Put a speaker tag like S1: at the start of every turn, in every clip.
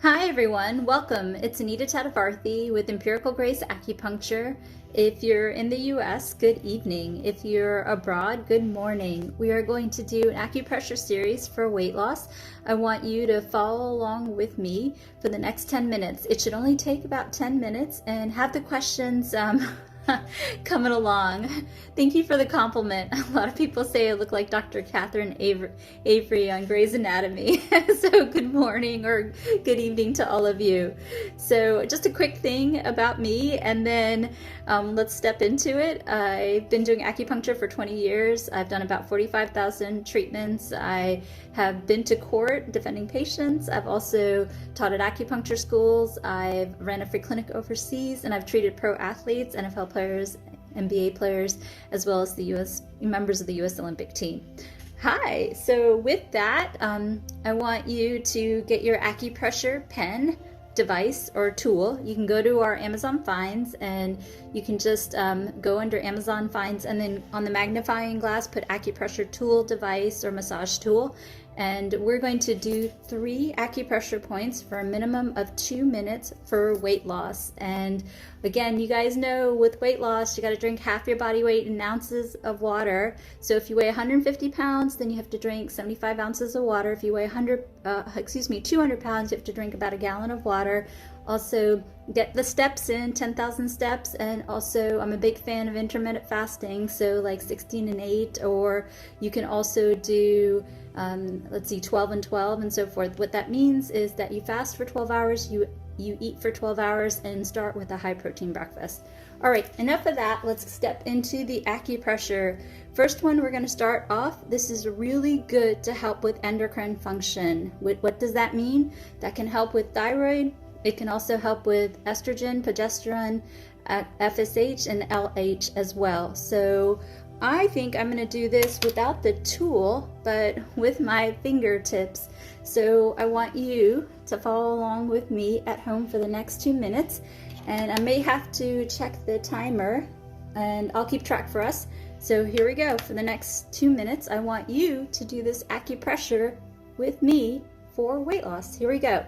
S1: Hi everyone, welcome. It's Anita Tatavarthi with Empirical Grace Acupuncture. If you're in the US, good evening. If you're abroad, good morning. We are going to do an acupressure series for weight loss. I want you to follow along with me for the next 10 minutes. It should only take about 10 minutes and have the questions coming along. Thank you for the compliment. A lot of people say I look like Dr. Catherine Avery on Grey's Anatomy. So good morning or good evening to all of you. So just a quick thing about me, and then let's step into it. I've been doing acupuncture for 20 years. I've done about 45,000 treatments. I have been to court defending patients. I've also taught at acupuncture schools. I've ran a free clinic overseas, and I've treated pro athletes, NFL players, NBA players, as well as the US members of the US Olympic team. Hi, so with that, I want you to get your acupressure pen, device, or tool. You can go to our Amazon Finds and you can just go under Amazon Finds, and then on the magnifying glass put acupressure tool, device, or massage tool. And we're going to do 3 acupressure points for a minimum of 2 minutes for weight loss. And again, you guys know with weight loss, you got to drink half your body weight in ounces of water. So if you weigh 150 pounds, then you have to drink 75 ounces of water. If you weigh 200 pounds, you have to drink about a gallon of water. Also get the steps in, 10,000 steps, and also I'm a big fan of intermittent fasting, so like 16 and 8, or you can also do 12 and 12 and so forth. What that means is that you fast for 12 hours, you eat for 12 hours, and start with a high protein breakfast. All right, enough of that. Let's step into the acupressure. First one, we're going to start off. This is really good to help with endocrine function. What does that mean? That can help with thyroid. It can also help with estrogen, progesterone, FSH, and LH as well. So I think I'm going to do this without the tool, but with my fingertips. So I want you to follow along with me at home for the next 2 minutes. And I may have to check the timer, and I'll keep track for us. So here we go. For the next 2 minutes, I want you to do this acupressure with me for weight loss. Here we go.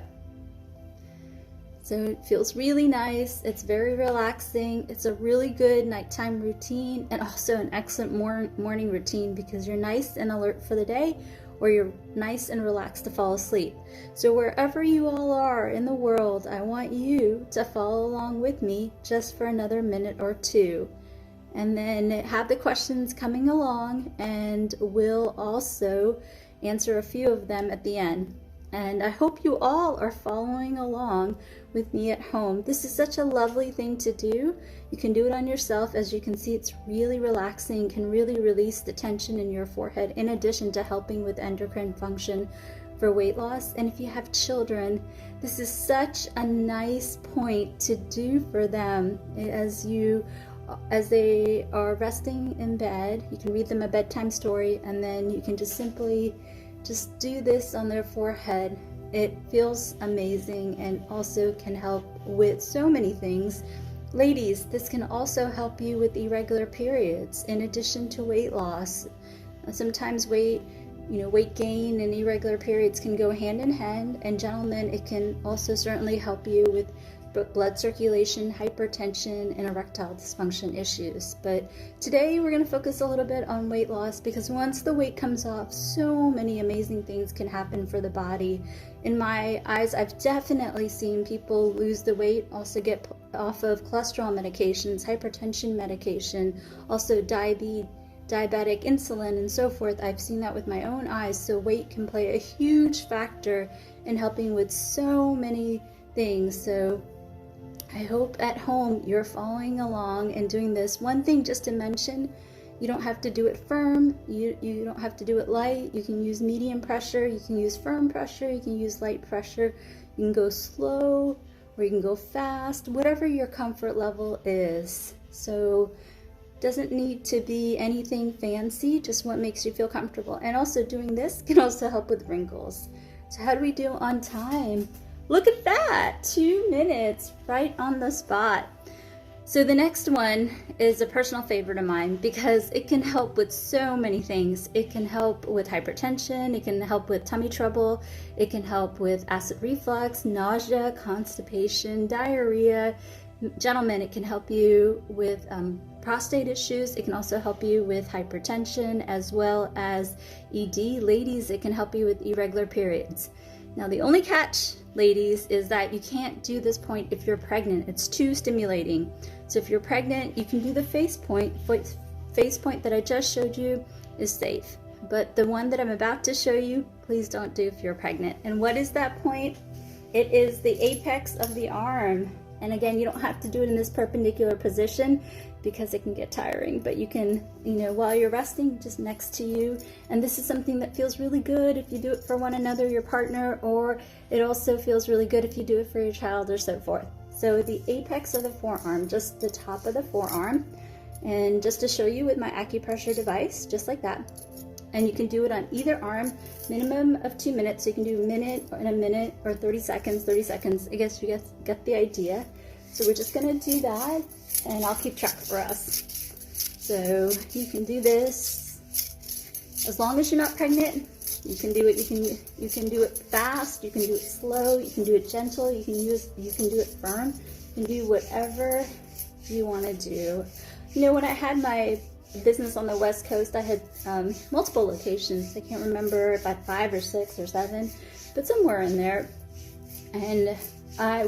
S1: So it feels really nice. It's very relaxing. It's a really good nighttime routine, and also an excellent morning routine because you're nice and alert for the day, or you're nice and relaxed to fall asleep. So wherever you all are in the world, I want you to follow along with me just for another minute or 2. And then have the questions coming along, and we'll also answer a few of them at the end. And I hope you all are following along with me at home. This is such a lovely thing to do. You can do it on yourself. As you can see, it's really relaxing, can really release the tension in your forehead, in addition to helping with endocrine function for weight loss. And if you have children, this is such a nice point to do for them as they are resting in bed. You can read them a bedtime story, and then you can just simply do this on their forehead. It feels amazing and also can help with so many things. Ladies, this can also help you with irregular periods in addition to weight loss. Sometimes weight gain and irregular periods can go hand in hand, and gentlemen, it can also certainly help you with blood circulation, hypertension, and erectile dysfunction issues. But today we're going to focus a little bit on weight loss, because once the weight comes off, so many amazing things can happen for the body. In my eyes, I've definitely seen people lose the weight, also get off of cholesterol medications, hypertension medication, also diabetic insulin, and so forth. I've seen that with my own eyes. So weight can play a huge factor in helping with so many things. So I hope at home you're following along and doing this. One thing just to mention, you don't have to do it firm, you don't have to do it light. You can use medium pressure, you can use firm pressure, you can use light pressure, you can go slow or you can go fast, whatever your comfort level is. So doesn't need to be anything fancy, just what makes you feel comfortable. And also doing this can also help with wrinkles. So how do we do on time? Look at that, 2 minutes right on the spot. So the next one is a personal favorite of mine because it can help with so many things. It can help with hypertension, it can help with tummy trouble, it can help with acid reflux, nausea, constipation, diarrhea. Gentlemen, it can help you with prostate issues. It can also help you with hypertension as well as ED. Ladies, it can help you with irregular periods. Now, the only catch, ladies, is that you can't do this point if you're pregnant. It's too stimulating. So if you're pregnant, you can do the face point. Face point that I just showed you is safe. But the one that I'm about to show you, please don't do if you're pregnant. And what is that point? It is the apex of the arm. And again, you don't have to do it in this perpendicular position because it can get tiring, but you can, while you're resting, just next to you. And this is something that feels really good if you do it for one another, your partner, or it also feels really good if you do it for your child or so forth. So the apex of the forearm, just the top of the forearm, and just to show you with my acupressure device, just like that. And you can do it on either arm, minimum of 2 minutes. So you can do a minute and a minute or 30 seconds. I guess you get the idea. So we're just gonna do that and I'll keep track for us. So you can do this as long as you're not pregnant. You can do it, you can do it fast, you can do it slow, you can do it gentle, you can do it firm, you can do whatever you wanna do. When I had my business on the West Coast, I had multiple locations. I can't remember if I had 5 or 6 or 7, but somewhere in there. And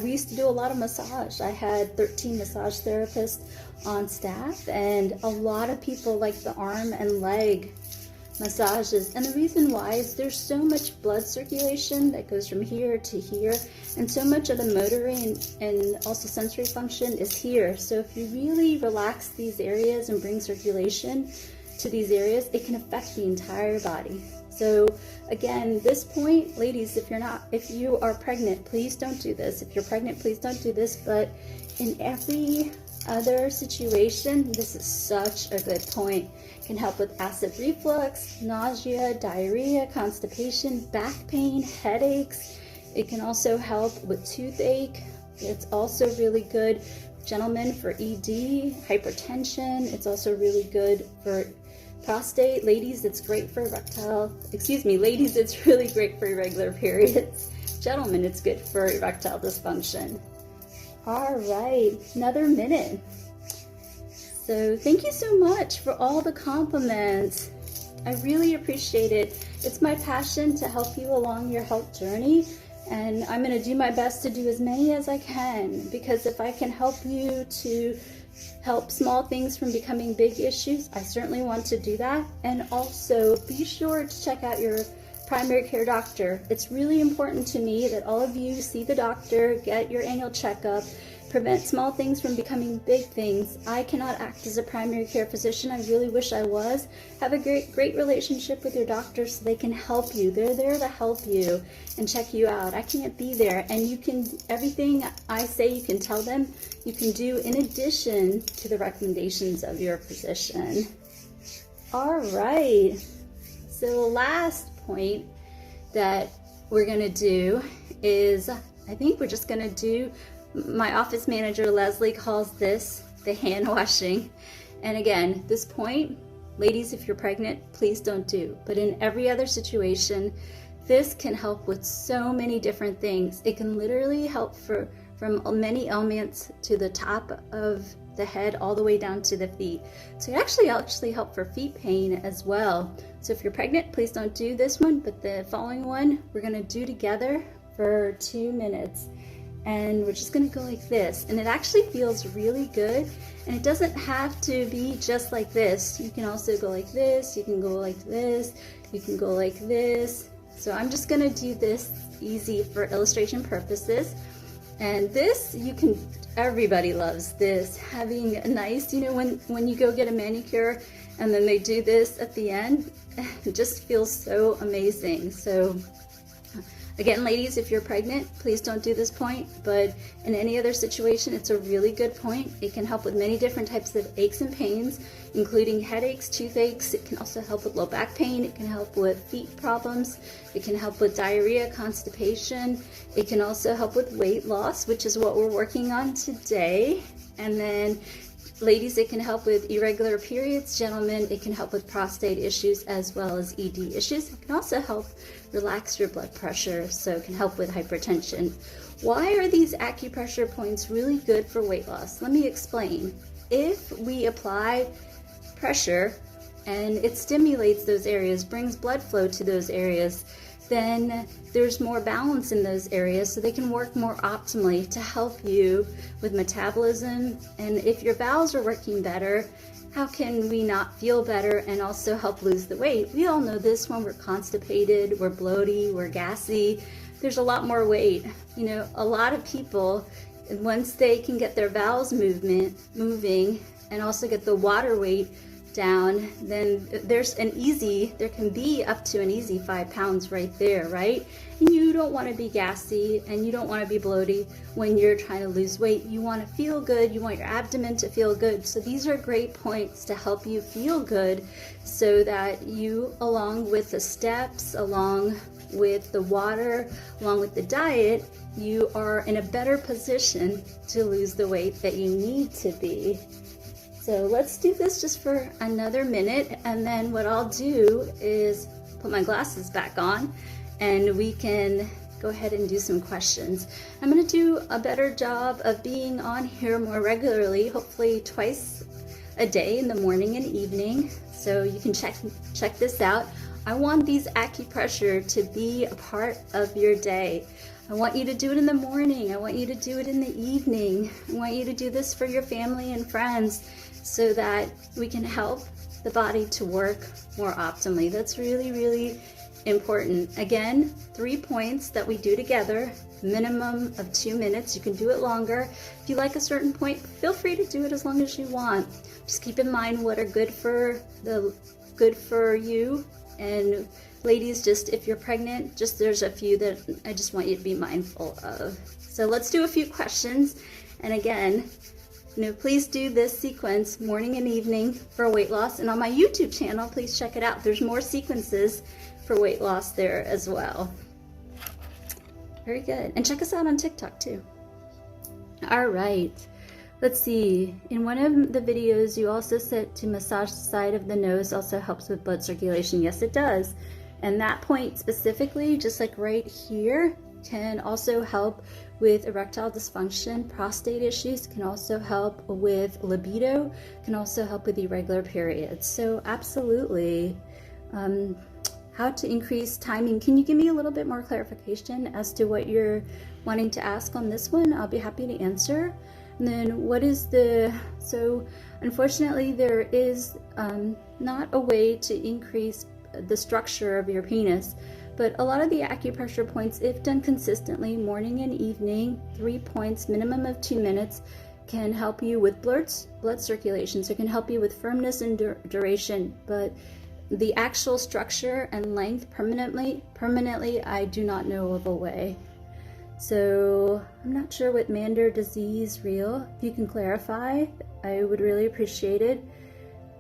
S1: we used to do a lot of massage. I had 13 massage therapists on staff, and a lot of people like the arm and leg massages. And the reason why is there's so much blood circulation that goes from here to here, and so much of the motory and also sensory function is here. So if you really relax these areas and bring circulation to these areas, it can affect the entire body. So again, this point, ladies, if you are pregnant, please don't do this. If you're pregnant, please don't do this. But in every other situation, this is such a good point. It can help with acid reflux, nausea, diarrhea, constipation, back pain, headaches. It can also help with toothache. It's also really good, gentlemen, for ED, hypertension. It's also really good for prostate. Ladies, it's great for ladies, it's really great for irregular periods. Gentlemen, it's good for erectile dysfunction. All right, another minute. So thank you so much for all the compliments. I really appreciate it. It's my passion to help you along your health journey, and I'm going to do my best to do as many as I can, because if I can help you to help small things from becoming big issues, I certainly want to do that. And also be sure to check out your primary care doctor. It's really important to me that all of you see the doctor, get your annual checkup, prevent small things from becoming big things. I cannot act as a primary care physician. I really wish I was. Have a great relationship with your doctor so they can help you. They're there to help you and check you out. I can't be there, and you can, everything I say you can tell them, you can do in addition to the recommendations of your physician. All right, so the last point that we're gonna do is, I think we're just gonna do, my office manager Leslie calls this the hand washing. And again, this point, ladies, if you're pregnant, please don't do. But in every other situation, this can help with so many different things. It can literally help from many ailments to the top of the head all the way down to the feet. So it actually help for feet pain as well. So if you're pregnant, please don't do this one, but the following one we're gonna do together for 2 minutes. And we're just gonna go like this, and it actually feels really good. And it doesn't have to be just like this. You can also go like this, you can go like this, you can go like this. So I'm just gonna do this easy for illustration purposes. And this, everybody loves this. Having a nice, when you go get a manicure and then they do this at the end, it just feels so amazing. So again, ladies, if you're pregnant, please don't do this point, but in any other situation, it's a really good point. It can help with many different types of aches and pains, including headaches, toothaches. It can also help with low back pain. It can help with feet problems. It can help with diarrhea, constipation. It can also help with weight loss, which is what we're working on today. And then ladies, it can help with irregular periods. Gentlemen, it can help with prostate issues as well as ED issues. It can also help relax your blood pressure, so it can help with hypertension. Why are these acupressure points really good for weight loss? Let me explain. If we apply pressure and it stimulates those areas, brings blood flow to those areas, then there's more balance in those areas, so they can work more optimally to help you with metabolism. And if your bowels are working better, how can we not feel better and also help lose the weight? We all know this when we're constipated, we're bloated, we're gassy, there's a lot more weight. You know, a lot of people, once they can get their bowels moving and also get the water weight down, then there can be up to an easy 5 pounds right there, right? And you don't want to be gassy and you don't want to be bloated when you're trying to lose weight. You want to feel good, you want your abdomen to feel good. So these are great points to help you feel good, so that you, along with the steps, along with the water, along with the diet, you are in a better position to lose the weight that you need to be. So let's do this just for another minute, and then what I'll do is put my glasses back on and we can go ahead and do some questions. I'm going to do a better job of being on here more regularly, hopefully twice a day, in the morning and evening, so you can check this out. I want these acupressure to be a part of your day. I want you to do it in the morning. I want you to do it in the evening. I want you to do this for your family and friends, so that we can help the body to work more optimally. That's really, really important. Again, 3 points that we do together, minimum of 2 minutes. You can do it longer. If you like a certain point, feel free to do it as long as you want. Just keep in mind what are good for you. And ladies, just if you're pregnant, there's a few that I just want you to be mindful of. So let's do a few questions. And again, please do this sequence morning and evening for weight loss. And on my YouTube channel, please check it out. There's more sequences for weight loss there as well. Very good. And check us out on TikTok too. All right. Let's see. In one of the videos, you also said to massage the side of the nose also helps with blood circulation. Yes, it does. And that point specifically, just like right here, can also help with erectile dysfunction. Prostate issues can also help with libido, can also help with irregular periods. So absolutely. How to increase timing. Can you give me a little bit more clarification as to what you're wanting to ask on this one? I'll be happy to answer. And then so unfortunately there is not a way to increase the structure of your penis. But a lot of the acupressure points, if done consistently, morning and evening, 3 points, minimum of 2 minutes, can help you with blood circulation. So it can help you with firmness and duration. But the actual structure and length permanently, I do not know of a way. So I'm not sure what Mander disease real. If you can clarify, I would really appreciate it.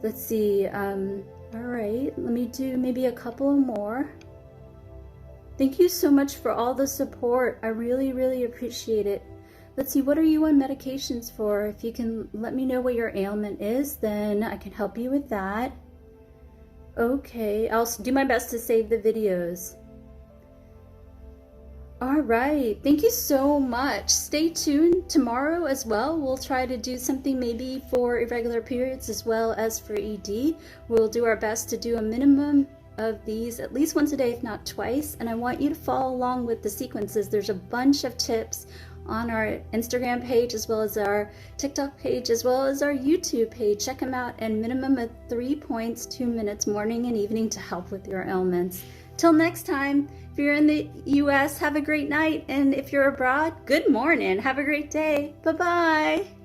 S1: Let's see. All right, let me do maybe a couple more. Thank you so much for all the support. I really, really appreciate it. Let's see, what are you on medications for? If you can let me know what your ailment is, then I can help you with that. Okay, I'll do my best to save the videos. All right, thank you so much. Stay tuned tomorrow as well. We'll try to do something maybe for irregular periods as well as for ED. We'll do our best to do a minimum of these at least once a day, if not twice. And I want you to follow along with the sequences. There's a bunch of tips on our Instagram page, as well as our TikTok page, as well as our YouTube page. Check them out. And minimum of 3 points, 2 minutes, morning and evening, to help with your ailments. Till next time, if you're in the US, have a great night. And if you're abroad, good morning. Have a great day. Bye-bye.